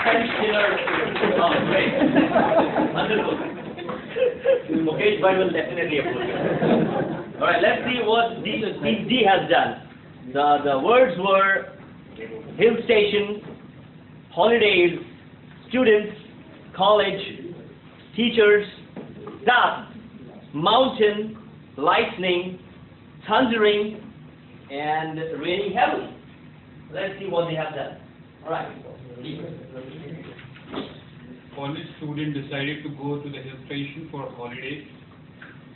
French dinner. Oh, great. Wonderful. Mukesh Bhai will definitely approve. All right, let's see what D has done. The words were hill station, holidays, students, college, teachers, staff, mountain, lightning, thundering, and raining heavily. Let's see what they have done. All right. College student decided to go to the hill station for holidays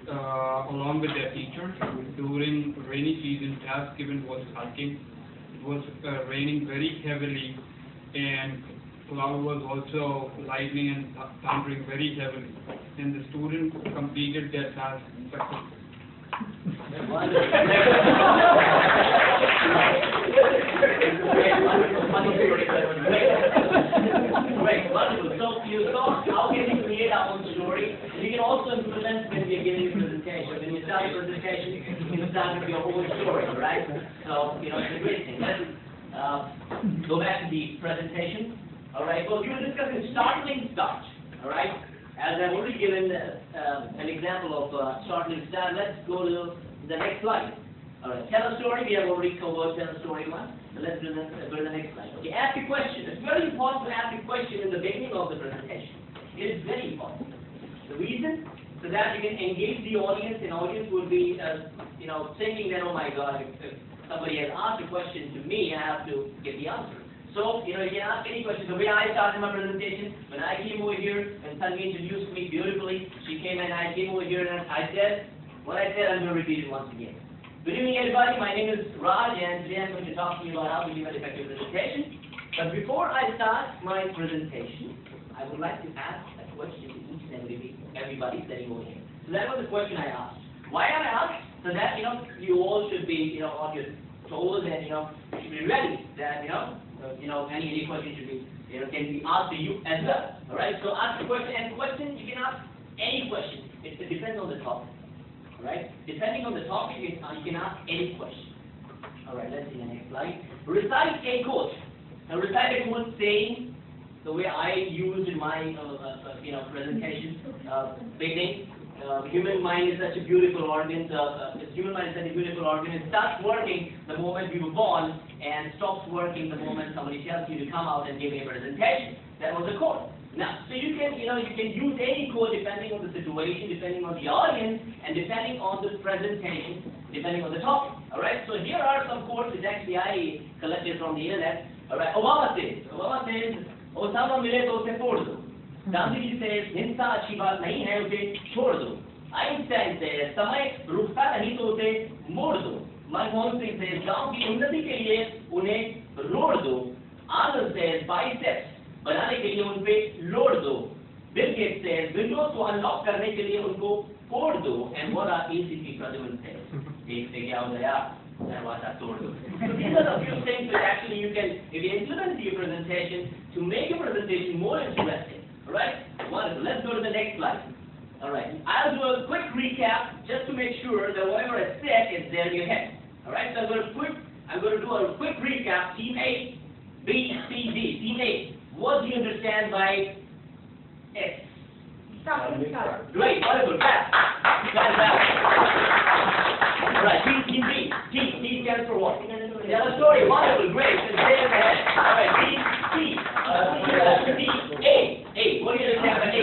along with their teachers. During rainy season, task given was hiking. It was raining very heavily, and cloud was also lightning and thundering very heavily. And the student completed their task successfully. Great, wonderful. So you saw how we can create our own story. You can also implement when we are giving a presentation. When you start a presentation, you can start with your own story, right? So, it's a great thing. Let's go back to the presentation. All right, well, we were discussing startling start. All right, as I've already given an example of startling start, let's go to the next slide. All right, tell a story. We have already covered tell a story one. So let's go to the next slide. Okay, ask a question. It's very important to ask a question in the beginning of the presentation. It is very important. The reason, so that you can engage the audience, and audience will be, thinking that, oh my God, if somebody has asked a question to me, I have to get the answer. So, you can ask any question. The way I started my presentation, when I came over here, and Tanvi introduced me beautifully, she came and I came over here and I said, what I said, I'm going to repeat it once again. Good evening, everybody. My name is Raj, and today I'm going to talk to you about how to give an effective presentation. But before I start my presentation, I would like to ask a question to each and everybody sitting over here. So that was the question I asked. Why I asked? So that, you all should be, on your toes and, you should be ready that, any question should be, can be asked to you as well. All right. So ask a question, and question you can ask any question. It depends on the topic. All right. Depending on the topic, you can ask any question. All right. Let's see the next slide. Recite a quote. Now, recite a quote saying the way I used in my presentation. Beginning. Human mind is such a beautiful organ. Human mind is such a beautiful organ. It starts working the moment we were born, and stops working the moment somebody tells you to come out and give a presentation. That was a quote. Now, so you can use any quote depending on the situation, depending on the audience, and depending on the presentation, depending on the topic. All right. So here are some quotes which actually I collected from the internet. All right. Obama says, "Osama mile to usse tod do." Gandhi says, "हिंसा अच्छी बात नहीं है, उसे छोड़ दो." Einstein says, "समय रुकता नहीं तो उसे मोड़ दो." मनमोहन सिंह says, "गांव की उन्नति के लिए उन्हें रोड दो." Arnold says, "बाइसेप्स बनाने के लिए उन पे लोड दो." Bill Gates says, "विंडोज को अनलॉक करने के लिए उनको कोड दो." And what our ACP president says, "एक से क्या हो गया, दरवाजा तोड़ दो." So these are the few things that actually you can, if you implement your presentation to make your presentation more interesting. All right, wonderful. Let's go to the next slide. All right, I'll do a quick recap just to make sure that whatever I said is there in your head. All right, so I'm going to do a quick recap. Team A, B, C, D. Team A, what do you understand by S? Great, wonderful, fast. All right, Team B. T stands for what? Tell a story. Wonderful, great. It's there in the head. All right, C. A. What do you understand by A?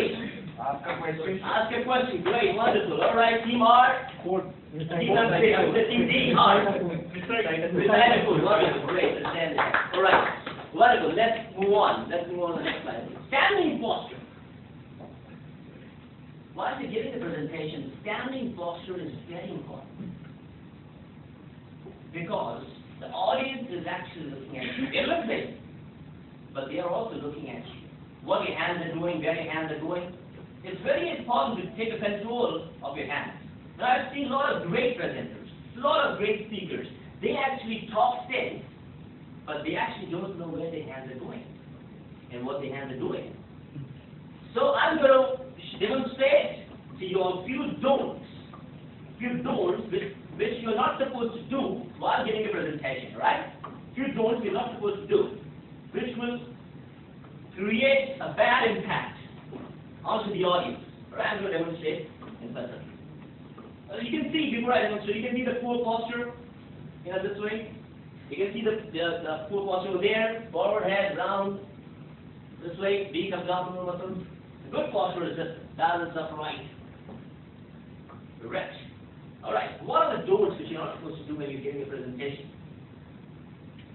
Ask a question. Ask a question. Great, wonderful. All right, Team R. Team D. R. Recite a quote. Wonderful, great. Understand that. All right, wonderful. Let's move on. Let's move on to the next slide. Standing posture. While you're giving the presentation, standing posture is very important because the audience is actually looking at you. They're listening, but they are also looking at you. What your hands are doing, where your hands are going. It's very important to take a control of your hands. Now, I've seen a lot of great presenters, a lot of great speakers. They actually talk steady, but they actually don't know where their hands are going and what their hands are doing. So I'm going to demonstrate to you a few don'ts which you're not supposed to do while giving a presentation, right? Few don'ts you're not supposed to do, which will create a bad impact onto the audience. All right, I'm going to demonstrate in person. You can see before I demonstrate, you can see the poor posture, this way. You can see the poor posture over there, forward head, round, this way, big abdominal muscles. The good posture is just balance upright. Correct. All right, what are the don'ts which you're not supposed to do when you're giving a presentation?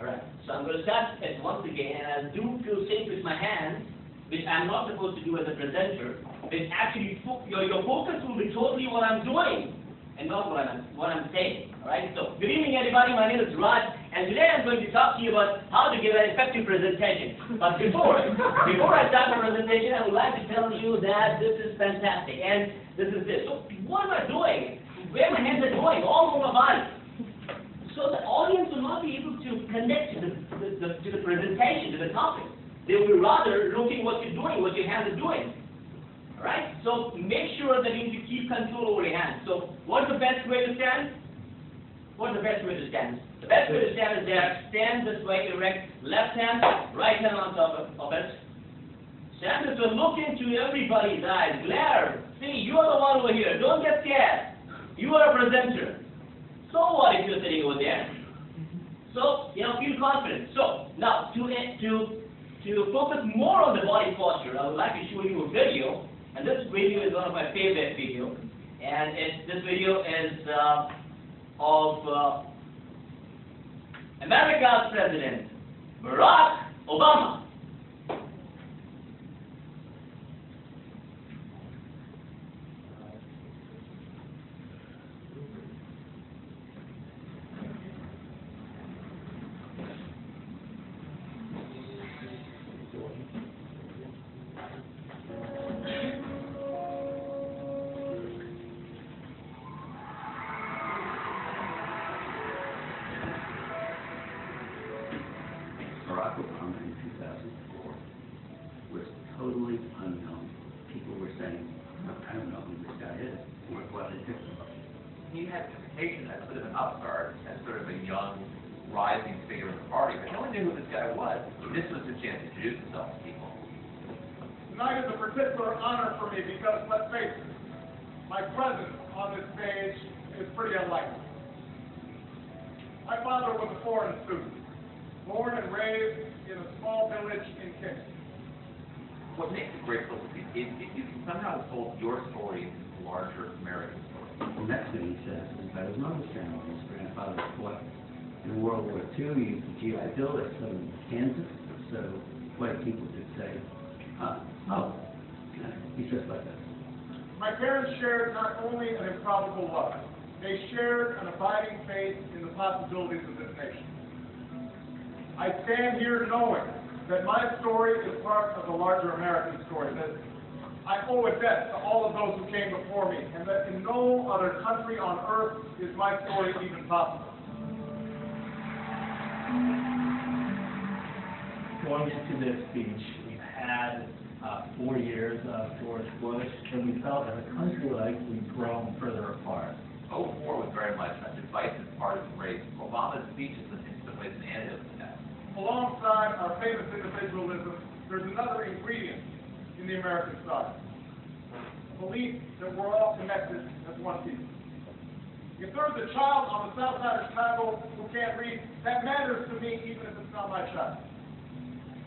All right, so I'm going to start it once again, and I'll do few things with my hands, which I'm not supposed to do as a presenter. Which actually, your focus will be totally what I'm doing, and not what I'm saying. All right. So, good evening, everybody. My name is Raj, and today I'm going to talk to you about how to give an effective presentation. But before I start my presentation, I would like to tell you that this is fantastic, and this is this. So, what am I doing? Where my hands are going? All over my body. So the audience will not be able to connect to the presentation, to the topic. They will be rather looking what you're doing, what your hands are doing. All right? So make sure that you need to keep control over your hands. So what's the best way to stand? What's the best way to stand? The best way to stand is there. Stand this way, erect. Left hand, right hand on top of it. Stand this way. Look into everybody's eyes. Glare. See, you are the one over here. Don't get scared. You are a presenter. So what if you're sitting over there? So, feel confident. So, now, to focus more on the body posture, I would like to show you a video. And this video is one of my favorite videos. And this video is of America's President, Barack Obama. Barack Obama in 2004 was totally unknown. People were saying, I don't know who this guy is. What is it? He had a reputation as sort of an upstart, as sort of a young, rising figure in the party, but no one knew who this guy was. This was the chance to introduce himself to people. Tonight is a particular honor for me because, let's face it, my presence on this stage is pretty unlikely. My father was a foreign student, born and raised in a small village in Kenya. What makes it great publicity is if you can somehow fold your story into the larger American story. The next thing he says is that his mother's family, his grandfather fought in World War II. He used the GI Bill at Southern Kansas, so white people could say, he's just like us. My parents shared not only an improbable love, they shared an abiding faith in the possibilities of this nation. I stand here knowing that my story is part of the larger American story, that I owe a debt to all of those who came before me, and that in no other country on earth is my story even possible. Going into this speech, we've had 4 years of George Bush, and we felt as a country like we've grown further apart. 2004 was very much a divisive partisan race. Obama's speech is in some ways an antidote to that. Alongside our famous individualism, there's another ingredient in the American style. A belief that we're all connected as one people. If there's a child on the south side of Chicago who can't read, that matters to me even if it's not my child.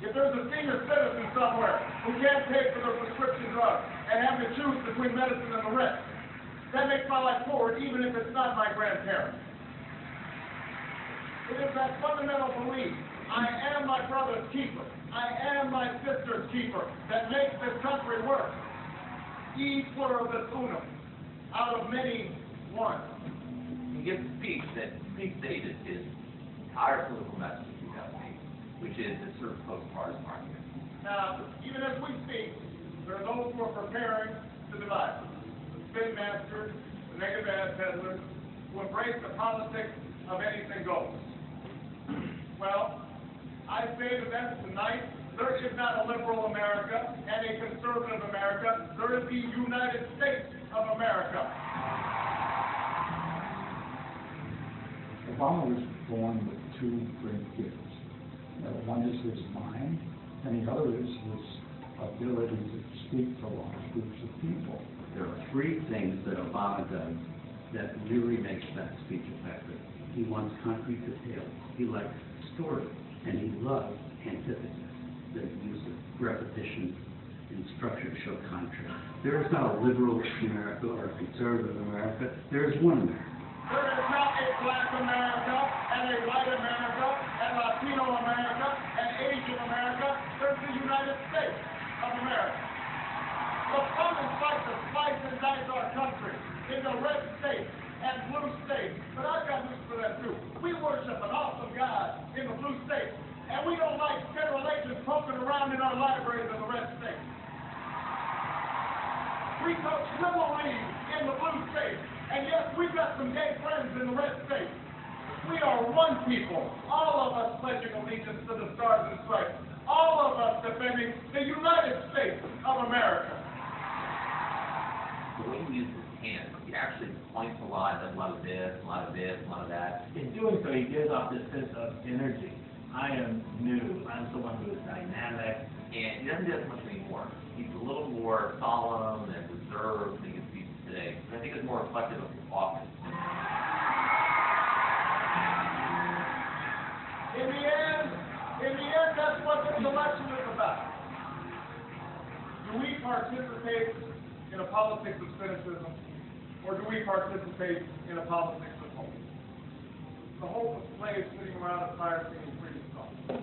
If there's a senior citizen somewhere who can't pay for their prescription drugs and have to choose between medicine and the rest, that makes my life forward even if it's not my grandparents. It is that fundamental belief, I am my brother's keeper, I am my sister's keeper, that makes this country work. E pluribus unum, out of many, one. He gives a speech that restated his entire political message in 2008, which is this sort of post-partisan argument. Now, even as we speak, there are those who are preparing to divide. The spin masters, the negative ad peddlers, who embrace the politics of anything goes. Well, I say to them tonight, there is not a liberal America and a conservative America. There is the United States of America. Obama was born with two great gifts. One is his mind, and the other is his ability to speak to large groups of people. There are three things that Obama does that really makes that speech effective. He wants concrete details. He likes story, and he loves antithesis, the use of repetition in structure to show contrast. There is not a liberal America or a conservative America. There is one America. There is not a black America, and a white America, and Latino America, and Asian America. There's the United States of America. So come and fight to slice and dice our country into red states and blue states. But I've got news for them too. We worship an awesome God in the blue states, and we don't like federal agents poking around in our libraries in the red states. We coach Little League in the blue states, and yes, we've got some gay friends in the red states. We are one people, all of us pledging allegiance to the Stars and Stripes, all of us defending the United States of America. The way he uses his hands, he actually points a lot, does a lot of this, a lot of this, a lot of that. In doing so, he gives off this sense of energy. I am new. I'm someone who is dynamic. And he doesn't do that much anymore. He's a little more solemn and reserved than he gets speeches today. And I think it's more reflective of his office. In the end, that's what this election is about. Do we participate in a politics of cynicism, or do we participate in a politics of hope? The hope of slaves sitting around a fire singing freedom songs.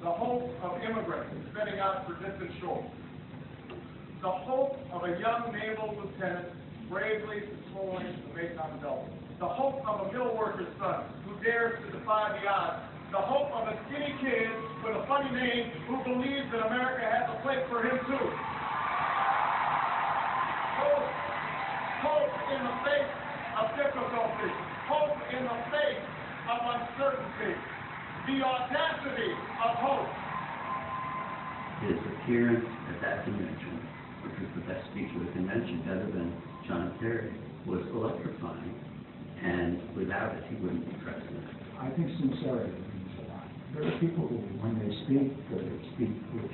The hope of immigrants setting out for distant shores. The hope of a young naval lieutenant bravely patrolling the Mekong Delta. The hope of a mill worker's son who dares to defy the odds. The hope of a skinny kid with a funny name who believes that America has a place for him too. Hope in the face of difficulty. Hope in the face of uncertainty. The audacity of hope. His appearance at that convention, which was the best speech of the convention, better than John Kerry, was electrifying, and without it, he wouldn't be president. I think sincerity means a lot. There are people who, when they speak the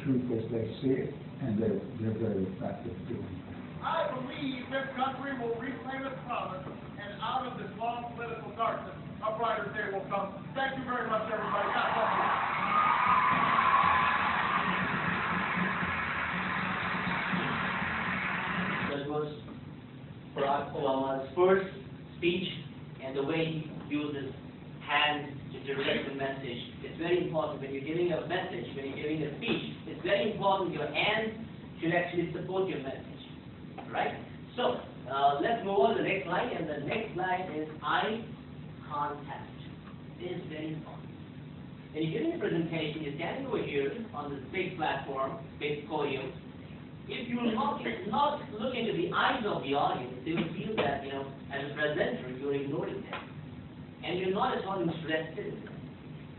truth as they see it, and they're very effective doing that. I believe this country will reclaim its promise, and out of this long political darkness, a brighter day will come. Thank you very much, everybody. God bless you. That was Barack Obama's first speech, and the way he uses hands to direct the message. It's very important when you're giving a message, when you're giving a speech, it's very important your hands should actually support your message. Right? So, let's move on to the next slide, and the next slide is eye contact. It is very important. When you're giving a presentation, you're standing over here on this big platform, big podium. If you not look into the eyes of the audience, they will feel that, as a presenter, you're ignoring them. And you're not at all interested in them.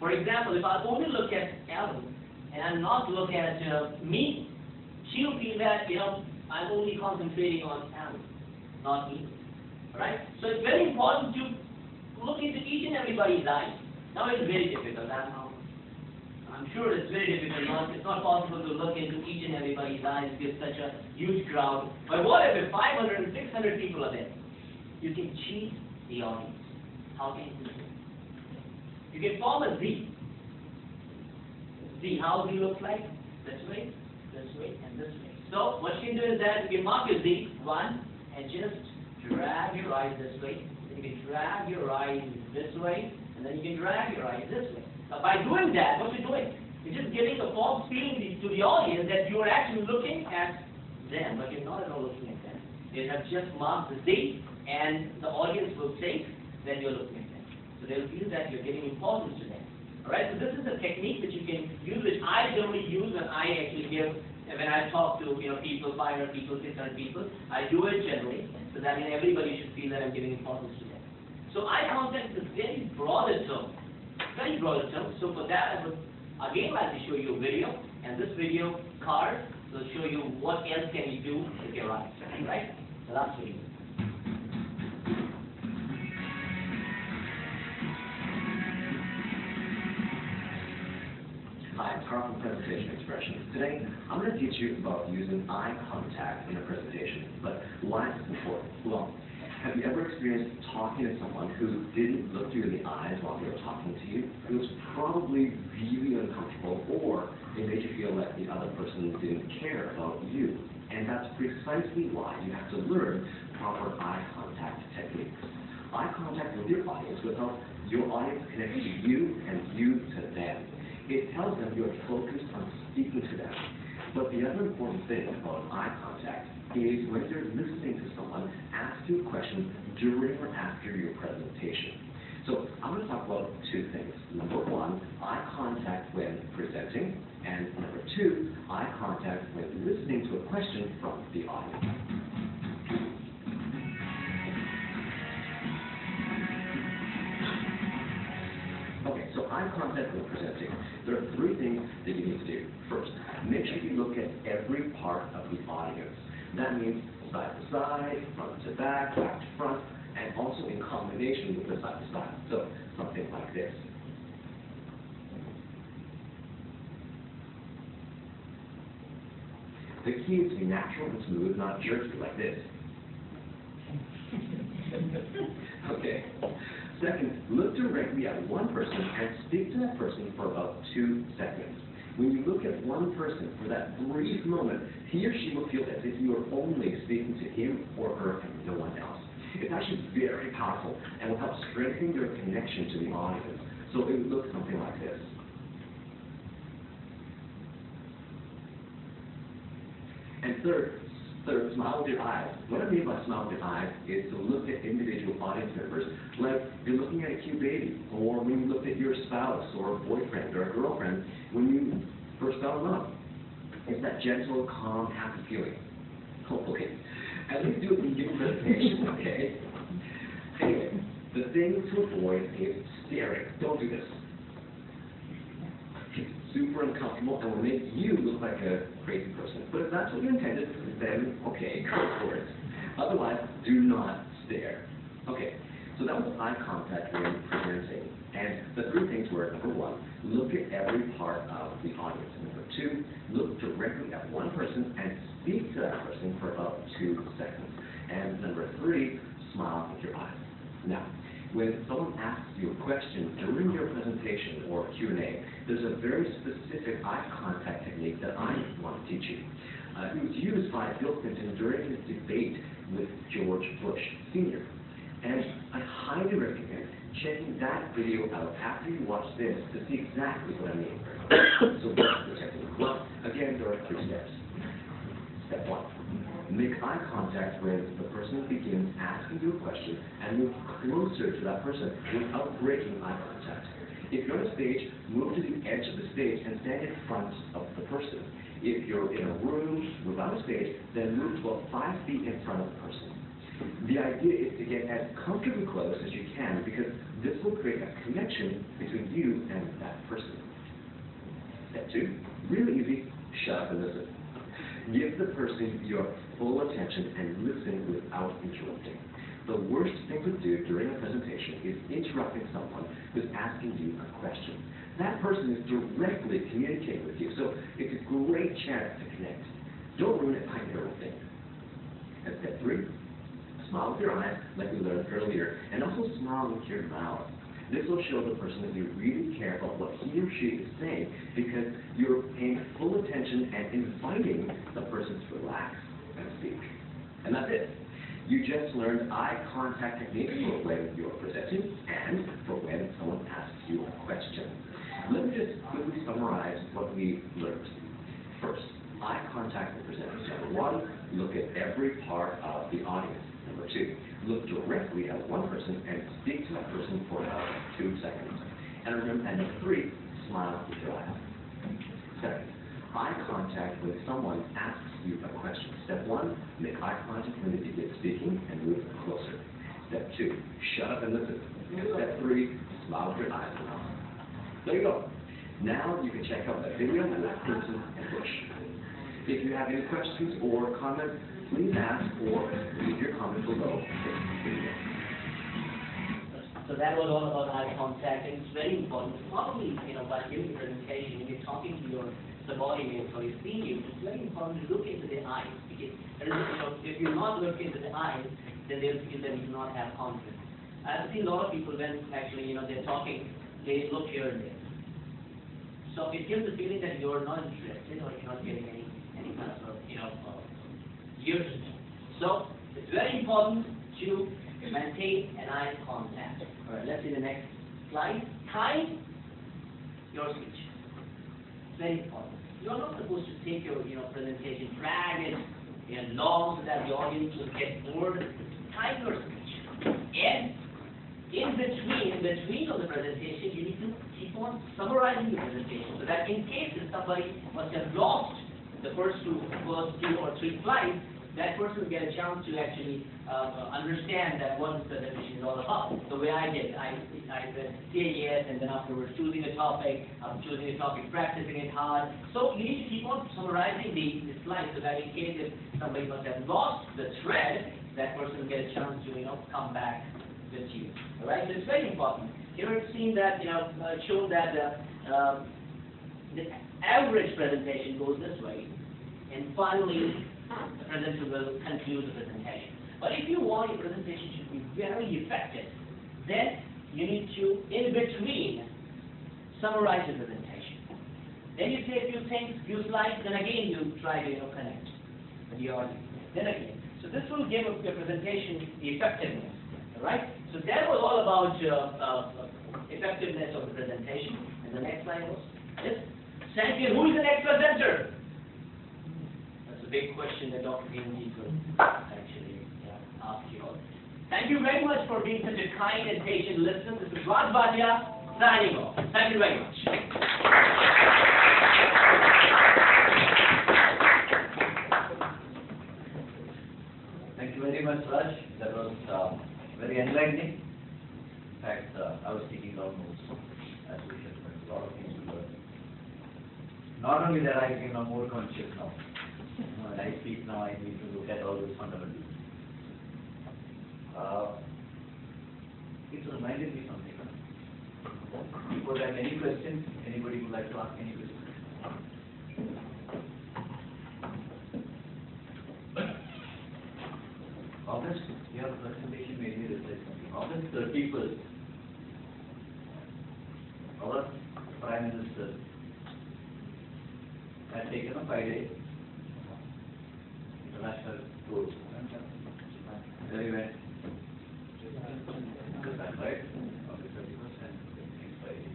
For example, if I only look at Ellen, and I'm not looking at me, she'll feel that, I'm only concentrating on Ellen, not me. Alright? So it's very important to look into each and everybody's eyes. Now it's very difficult. I'm sure it's very difficult. It's not possible to look into each and everybody's eyes with such a huge crowd. But what if 500 and 600 people are there? You can cheat the audience. How can you do it? You can form a Z. Z, how do you look like? This way, and this way. So what you can do is that you can mark your Z, one, and just drag your eyes this way. Then you can drag your eyes this way, and then you can drag your eyes this way. Now by doing that, what you're doing, you're just giving a false feeling to the audience that you are actually looking at them, but you're not at all looking at them. You have just marked the Z, and the audience will think that you're looking at them. So they'll feel that you're giving importance to them. Alright, so this is a technique that you can use, which I generally use when I actually give. And when I talk to people, 500 people, 600 people, I do it generally, so that everybody should feel that I'm giving importance to them. So eye contact is a very broader term, So for that, I would again like to show you a video, and this video card will show you what else can you do with your eyes. Right? The last video. Hi, I'm Rajsagar from Presentation Expressions. Today, I'm going to teach you about using eye contact in a presentation. But why is this important? Well, have you ever experienced talking to someone who didn't look you in the eyes while they were talking to you? It was probably really uncomfortable, or it made you feel like the other person didn't care about you. And that's precisely why you have to learn proper eye contact techniques. Eye contact with your audience will help your audience connect to you and you to them. It tells them you're focused on speaking to them. But the other important thing about eye contact is when you're listening to someone ask you a question during or after your presentation. So I'm going to talk about two things. Number one, eye contact when presenting, and number two, eye contact when listening to a question from the audience. Okay, so eye contact when presenting. There are three things that you need to do. First, make sure you look at every part of the audience. That means side to side, front to back to front, and also in combination with the side to side. So something like this. The key is to be natural and smooth, not jerky like this. Okay. Second, look directly at one person and speak to that person for about 2 seconds. When you look at one person for that brief moment, he or she will feel as if you are only speaking to him or her and no one else. It's actually very powerful and will help strengthen your connection to the audience. So it would look something like this. And third, smile with your eyes. What I mean by smile with your eyes is to look at individual audience members like you're looking at a cute baby, or when you look at your spouse or a boyfriend or a girlfriend when you first fell in love. It's that gentle, calm, happy feeling. Hopefully. At least do it when you give a presentation, okay? Anyway, the thing to avoid is staring. Don't do this. It's super uncomfortable and will make you look like a crazy person. But if that's what you intended, then okay, go for it. Otherwise, do not stare. Okay, so that was eye contact when presenting. And the three things were, number one, look at every part of the audience. Number two, look directly at one person and speak to that person for about 2 seconds. And number three, smile with your eyes. Now, when someone asks you a question during your presentation or Q&A, there's a very specific eye contact technique that I want to teach you. It was used by Bill Clinton during his debate with George Bush Sr. And I highly recommend checking that video out after you watch this to see exactly what I mean. So what's the technique? Well, again, there are 3 steps. Step 1. Make eye contact when the person begins asking you a question and move closer to that person without breaking eye contact. If you're on a stage, move to the edge of the stage and stand in front of the person. If you're in a room without a stage, then move about 5 feet in front of the person. The idea is to get as comfortably close as you can because this will create a connection between you and that person. Step 2, really easy, shut up and listen. Give the person your full attention and listen without interrupting. The worst thing to do during a presentation is interrupting someone who's asking you a question. That person is directly communicating with you, so it's a great chance to connect. Don't ruin it by interrupting. And step 3, smile with your eyes, like we learned earlier, and also smile with your mouth. This will show the person that you really care about what he or she is saying because you're paying full attention and inviting the person to relax and speak. And that's it. You just learned eye contact techniques for when you're presenting and for when someone asks you a question. Let me just quickly summarize what we learned. First, eye contact when presenting. Number 1, look at every part of the audience. Number 2, look directly at one person and speak to that person for about 2 seconds. And remember, and number 3, smile with your eyes. Second, eye contact when someone asks you a question. Step 1, make eye contact when they begin speaking and move closer. Step 2, shut up and listen. And step 3, smile with your eyes and mouth. There you go. Now you can check out that video with Clinton and Bush. If you have any questions or comments, please ask or leave your comment below this video. So that was all about eye contact, and it's very important. Not only, while giving a presentation, when you're talking to your subordinates or your seniors, it's very important to look into the eyes. Because, if you're not looking into the eyes, then they'll feel that you do not have confidence. I've seen a lot of people when actually, they're talking, they look here and there. So it gives the feeling that you're not interested or you're not getting any kind of, use. So it's very important to maintain an eye contact. All right, let's see the next slide. Time your speech. It's very important. You're not supposed to take your presentation, drag it long so that the audience will get bored. Time your speech. And in between of the presentation, you need to keep on summarizing the presentation so that in case if somebody must have lost the first two or three slides, that person will get a chance to actually understand that what the presentation is all about. The way I did, I said yes, and then afterwards choosing a topic, practicing it hard. So you need to keep on summarizing the slides so that in case if somebody must have lost the thread, that person will get a chance to come back with you. All right, so it's very important. Here it's seen that shown that the average presentation goes this way, and finally the presenter will conclude the presentation. But if you want your presentation to be very effective, then you need to, in between, summarize the presentation. Then you say a few things, few slides, then again you try to connect with the audience. Then again. So this will give your presentation the effectiveness. All right? So that was all about effectiveness of the presentation. And the next slide was this. Champion, who is the next presenter? A big question that Dr. Dean could actually ask you all. Thank you very much for being such a kind and patient listener. This is Rajsagar Bhatia signing off. Thank you very much. Thank you very much, Raj. That was very enlightening. In fact, I was taking down notes as usual, but a lot of things to learn. Not only that, I became more conscious now. When I speak now, I need to look at all those fundamentals. It reminded me something. Before that, any questions? Anybody would like to ask any questions? August, you have a presentation made me realize something. August 31st, our Prime Minister had taken a 5-day international tour. Where he went? Japan, right? August 31st and next Friday.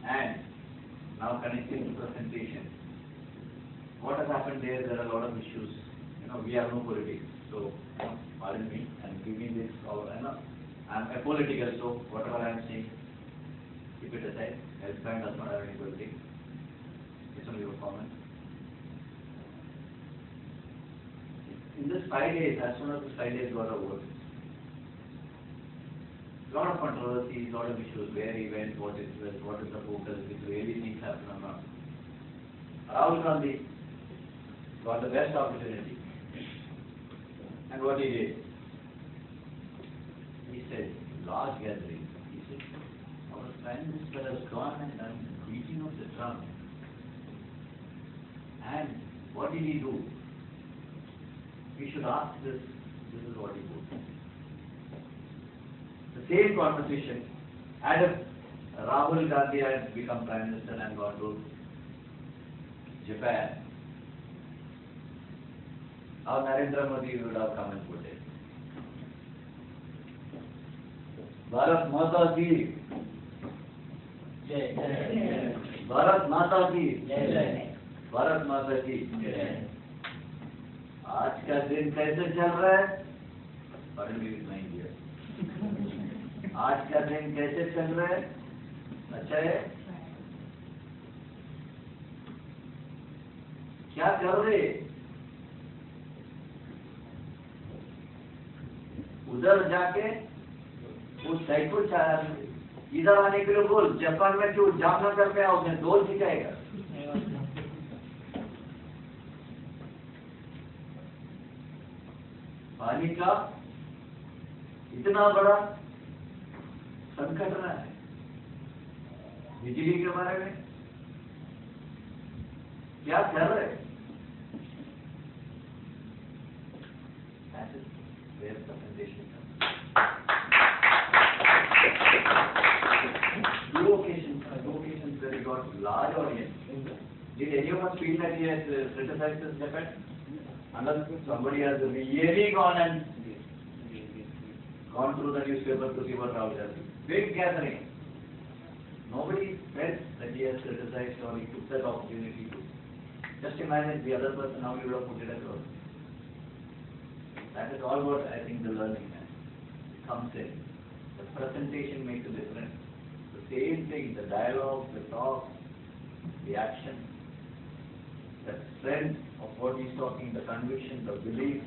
And now connecting to presentation. What has happened there? There are a lot of issues. We have no politics. So, pardon me, I'm giving this all. I'm apolitical, so whatever I'm saying, keep it aside. Healthcare does not have any politics. It's only your comment. In this 5 days, as soon as the 5 days got over, a lot of controversies, a lot of issues, where he went, what is the focus, which really things happen or not. Rahul Gandhi got the best opportunity. And what he did? He said, large gathering. He said, our Prime Minister has gone and done beating of the drum. And what did he do? We should ask this is what he did. The same conversation, had Rahul Gandhi had become Prime Minister and gone to Japan, how Narendra Modi would have come and put it. Bharat Mata ki, Bharat Mata ki, Bharat Mata ki. आज का दिन कैसे चल रहा है? Pardon me with my India. आज का दिन कैसे चल रहा है? अच्छा है? क्या कर रहे? उधर जाके उस सैकुल इधर आने के लिए बोल, जापान में क्यों जामनगर में उसने दौड़ सिखाएगा। पानी का इतना बड़ा संकट है, बिजली के बारे में क्या कर रहे हैं? That is where presentation comes. Two occasions where he got large audience. Did any of us feel that he has criticized his defense? Unless somebody has really gone through the newspaper to see what Rahul has done. Big gathering. Nobody felt that he has criticized or he took that opportunity to. Just imagine the other person how he would have put it across. That is all what I think the learning comes in. The presentation makes a difference. The same thing, the dialogue, the talk, the action, the strength of what he's talking, the conviction, the belief.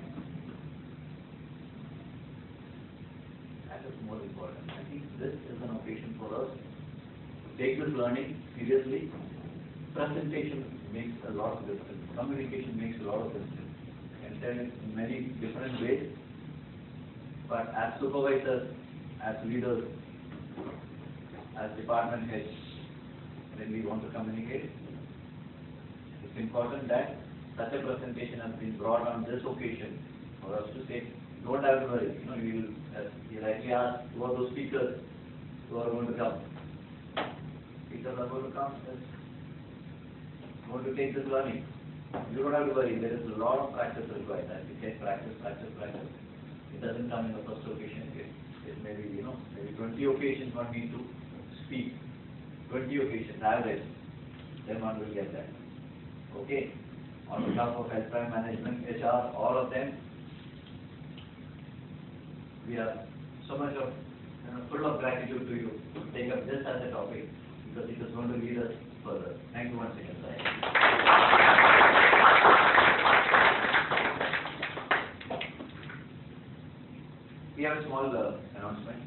That is more important. I think this is an occasion for us to take this learning seriously. Presentation makes a lot of difference. Communication makes a lot of difference. You can tell it in many different ways. But as supervisors, as leaders, as department heads, when we want to communicate, it's important that such a presentation has been brought on this occasion for us to say, don't have to worry. You rightly asked, who are those speakers who are going to come? Speakers are going to come. Going to take this learning. You don't have to worry, there is a lot of practice required. As we say, practice. It doesn't come in the first occasion. It may be, maybe 20 occasions one need to speak. 20 occasions, average. Then one will get that. Okay? On behalf of Health Crime Management, HR, all of them, we are so much of, full of gratitude to you to take up this as a topic because it is going to lead us further. Thank you once again, sir. We have a small announcement.